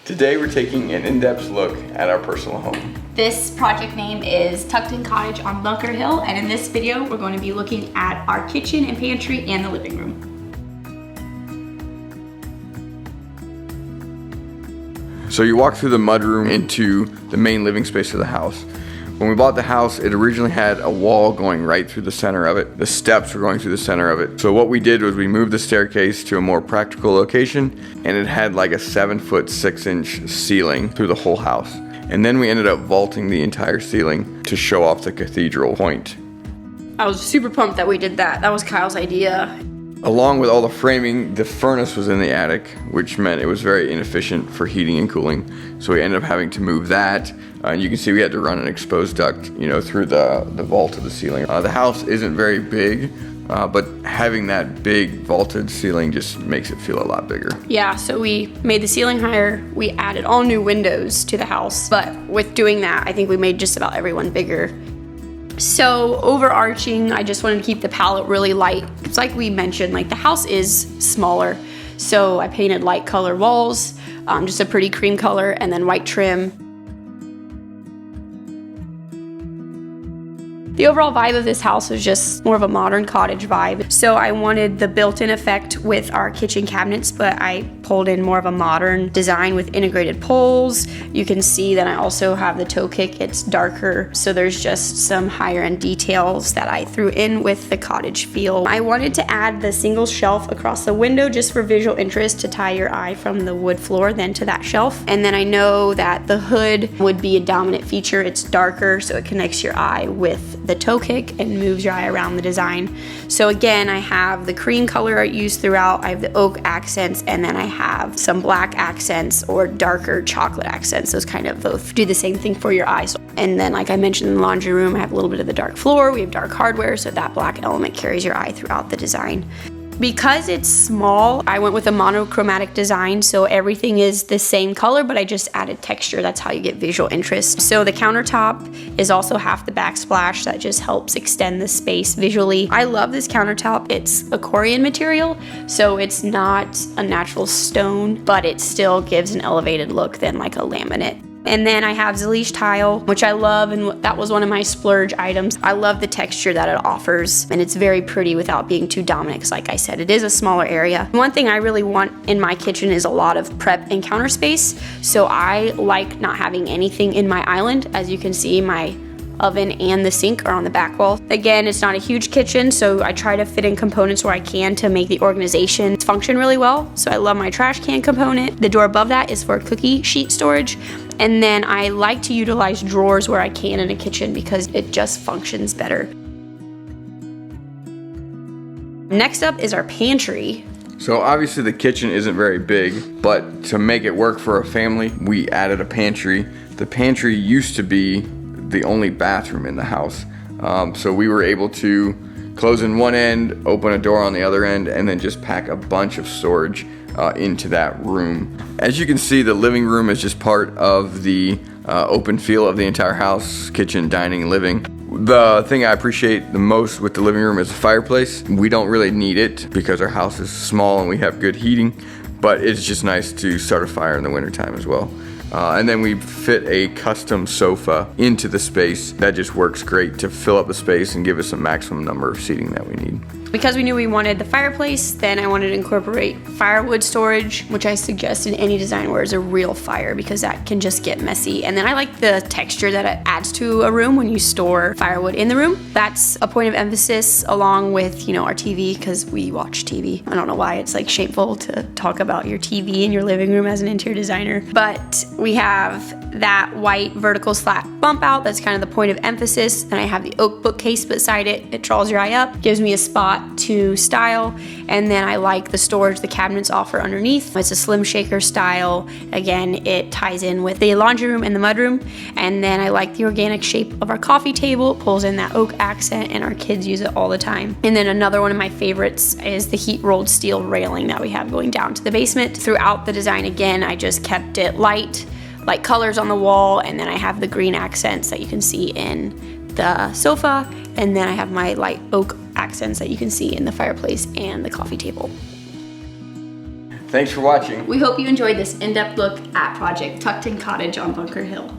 Today we're taking an in-depth look at our personal home. This project name is Tucked In Cottage on Bunker Hill, and in this video we're going to be looking at our kitchen and pantry and the living room. So you walk through the mudroom into the main living space of the house. When we bought the house, it originally had a wall going right through the center of it. The steps were going through the center of it. So what we did was we moved the staircase to a more practical location, and it had like a 7-foot 6-inch ceiling through the whole house. And then we ended up vaulting the entire ceiling to show off the cathedral point. I was super pumped that we did that. That was Kyle's idea. Along with all the framing, the furnace was in the attic, which meant it was very inefficient for heating and cooling. So we ended up having to move that. And you can see we had to run an exposed duct, through the vault of the ceiling. The house isn't very big, but having that big vaulted ceiling just makes it feel a lot bigger. Yeah, so we made the ceiling higher. We added all new windows to the house. But with doing that, I think we made just about everyone bigger. So overarching, I just wanted to keep the palette really light. It's like we mentioned, the house is smaller. So I painted light color walls, just a pretty cream color, and then white trim. The overall vibe of this house was just more of a modern cottage vibe. So I wanted the built-in effect with our kitchen cabinets, but I pulled in more of a modern design with integrated poles. You can see that I also have the toe kick. It's darker, so there's just some higher end details that I threw in with the cottage feel. I wanted to add the single shelf across the window just for visual interest to tie your eye from the wood floor then to that shelf. And then I know that the hood would be a dominant feature. It's darker, so it connects your eye with the toe kick and moves your eye around the design. So again, I have the cream color I used throughout, I have the oak accents, and then I have some black accents or darker chocolate accents. Those kind of both do the same thing for your eyes. And then like I mentioned in the laundry room, I have a little bit of the dark floor, we have dark hardware, so that black element carries your eye throughout the design. Because it's small, I went with a monochromatic design, so everything is the same color, but I just added texture. That's how you get visual interest. So the countertop is also half the backsplash. That just helps extend the space visually. I love this countertop. It's a Corian material, so it's not a natural stone, but it still gives an elevated look than like a laminate. And then I have Zalish tile, which I love, and that was one of my splurge items. I love the texture that it offers, and it's very pretty without being too dominant, because like I said, it is a smaller area. One thing I really want in my kitchen is a lot of prep and counter space, so I like not having anything in my island. As you can see, my oven and the sink are on the back wall. Again, it's not a huge kitchen, so I try to fit in components where I can to make the organization function really well. So I love my trash can component. The door above that is for cookie sheet storage. And then I like to utilize drawers where I can in a kitchen because it just functions better. Next up is our pantry. So obviously the kitchen isn't very big, but to make it work for a family, we added a pantry. The pantry used to be the only bathroom in the house. So we were able to close in one end, open a door on the other end, and then just pack a bunch of storage into that room. As you can see, the living room is just part of the open feel of the entire house, kitchen, dining, living. The thing I appreciate the most with the living room is the fireplace. We don't really need it because our house is small and we have good heating, but it's just nice to start a fire in the wintertime as well. And then we fit a custom sofa into the space that just works great to fill up the space and give us a maximum number of seating that we need. Because we knew we wanted the fireplace, then I wanted to incorporate firewood storage, which I suggest in any design where it's a real fire because that can just get messy. And then I like the texture that it adds to a room when you store firewood in the room. That's a point of emphasis along with, our TV, because we watch TV. I don't know why it's shameful to talk about your TV in your living room as an interior designer. But we have that white vertical slat bump out. That's kind of the point of emphasis. And I have the oak bookcase beside it. It draws your eye up, gives me a spot to style. And then I like the storage the cabinets offer underneath. It's a slim shaker style. Again, it ties in with the laundry room and the mudroom. And then I like the organic shape of our coffee table. It pulls in that oak accent and our kids use it all the time. And then another one of my favorites is the heat rolled steel railing that we have going down to the basement. Throughout the design, again, I just kept it light colors on the wall, and then I have the green accents that you can see in the sofa, and then I have my light oak accents that you can see in the fireplace and the coffee table. Thanks for watching. We hope you enjoyed this in-depth look at Project Tuckton Cottage on Bunker Hill.